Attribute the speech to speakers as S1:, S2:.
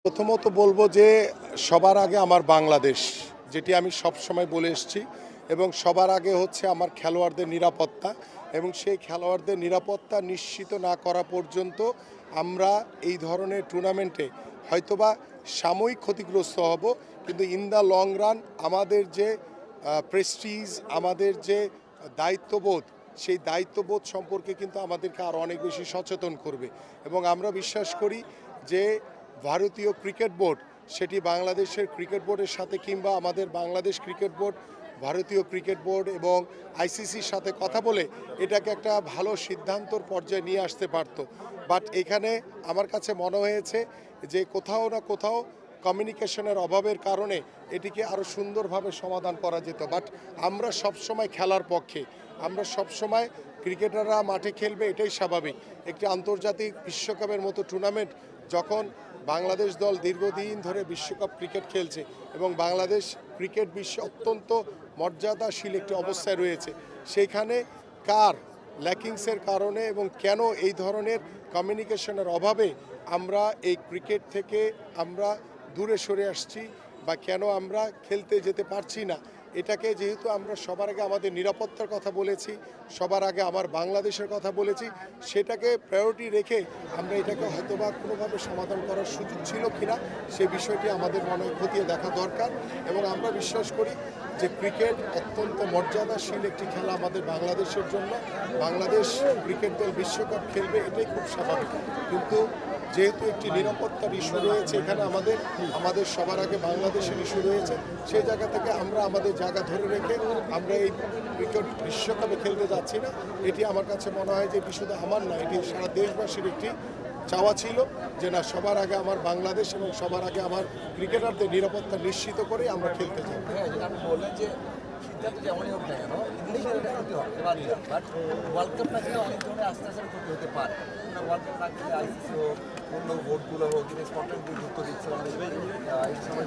S1: প্রথমত বলবো যে সবার আগে আমার বাংলাদেশ, যেটি আমি সবসময় বলে এসেছি, এবং সবার আগে হচ্ছে আমার খেলোয়াড়দের নিরাপত্তা, এবং সেই খেলোয়াড়দের নিরাপত্তা নিশ্চিত না করা পর্যন্ত আমরা এই ধরনের টুর্নামেন্টে হয়তোবা সাময়িক ক্ষতিগ্রস্ত হব, কিন্তু ইন দ্য লং রান আমাদের যে প্রেস্টিজ, আমাদের যে দায়িত্ববোধ, সেই দায়িত্ববোধ সম্পর্কে কিন্তু আমাদেরকে আরও অনেক বেশি সচেতন করবে। এবং আমরা বিশ্বাস করি যে ভারতীয় ক্রিকেট বোর্ড, সেটি বাংলাদেশের ক্রিকেট বোর্ডের সাথে কিংবা আমাদের বাংলাদেশ ক্রিকেট বোর্ড ভারতীয় ক্রিকেট বোর্ড এবং আইসিসির সাথে কথা বলে এটাকে একটা ভালো সিদ্ধান্তর পর্যায়ে নিয়ে আসতে পারত। বাট এখানে আমার কাছে মনে হয়েছে যে কোথাও না কোথাও কমিউনিকেশনের অভাবের কারণে এটিকে আরও সুন্দরভাবে সমাধান করা যেত। বাট আমরা সবসময় খেলার পক্ষে, আমরা সবসময় ক্রিকেটাররা মাঠে খেলবে, এটাই স্বাভাবিক। একটি আন্তর্জাতিক বিশ্বকাপের মতো টুর্নামেন্ট যখন বাংলাদেশ দল দীর্ঘদিন ধরে বিশ্বকাপ ক্রিকেট খেলছে এবং বাংলাদেশ ক্রিকেট বিশ্বে অত্যন্ত মর্যাদাশীল একটি অবস্থায় রয়েছে, সেইখানে কার ল্যাকিংসের কারণে এবং কেন এই ধরনের কমিউনিকেশনের অভাবে আমরা এই ক্রিকেট থেকে আমরা দূরে সরে আসছি বা কেন আমরা খেলতে যেতে পারছি না, এটাকে যেহেতু আমরা সবার আগে আমাদের নিরাপত্তার কথা বলেছি, সবার আগে আমার বাংলাদেশের কথা বলেছি, সেটাকে প্রায়োরিটি রেখে আমরা এটাকে হয়তোবা কোনোভাবে সমাধান করার সুযোগ ছিল কিনা সে বিষয়টি আমাদের মনে খতিয়ে দেখা দরকার। এবং আমরা বিশ্বাস করি যে ক্রিকেট অত্যন্ত মর্যাদাশীল একটি খেলা আমাদের বাংলাদেশের জন্য। বাংলাদেশ ক্রিকেট দল বিশ্বকাপ খেলবে, এটাই খুব স্বাভাবিক। কিন্তু যেহেতু একটি নিরাপত্তার ইস্যু রয়েছে এখানে, আমাদের সবার আগে বাংলাদেশের ইস্যু রয়েছে, সেই জায়গা থেকে আমরা আমাদের জায়গা ধরে রেখে আমরা এই ক্রিকেট বিশ্বকাপে খেলতে যাচ্ছি না। এটি আমার কাছে মনে হয় যে এটি শুধু আমার না, এটি সারা দেশবাসীর একটি চাওয়া ছিল যে না, সবার আগে আমার বাংলাদেশ এবং সবার আগে আমার ক্রিকেটারদের নিরাপত্তা নিশ্চিত করে আমরা খেলতে যাব।
S2: আপনি বললেন যে সিদ্ধান্ত যেমনই হোক না কেন ইংলিশের এটা ক্ষতি হবে বাদ দিলাম, বাট ওয়ার্ল্ড কাপ না খেলে অনেক ধরনের আস্তে আস্তে ক্ষতি হতে পারে। ওয়ার্ল্ড কাপ না খেলে আইসিসি হোক, অন্য বোর্ডগুলো হোক, কিন্তু স্কটল্যান্ড গুরুত্ব দিচ্ছে অনেক এই সময়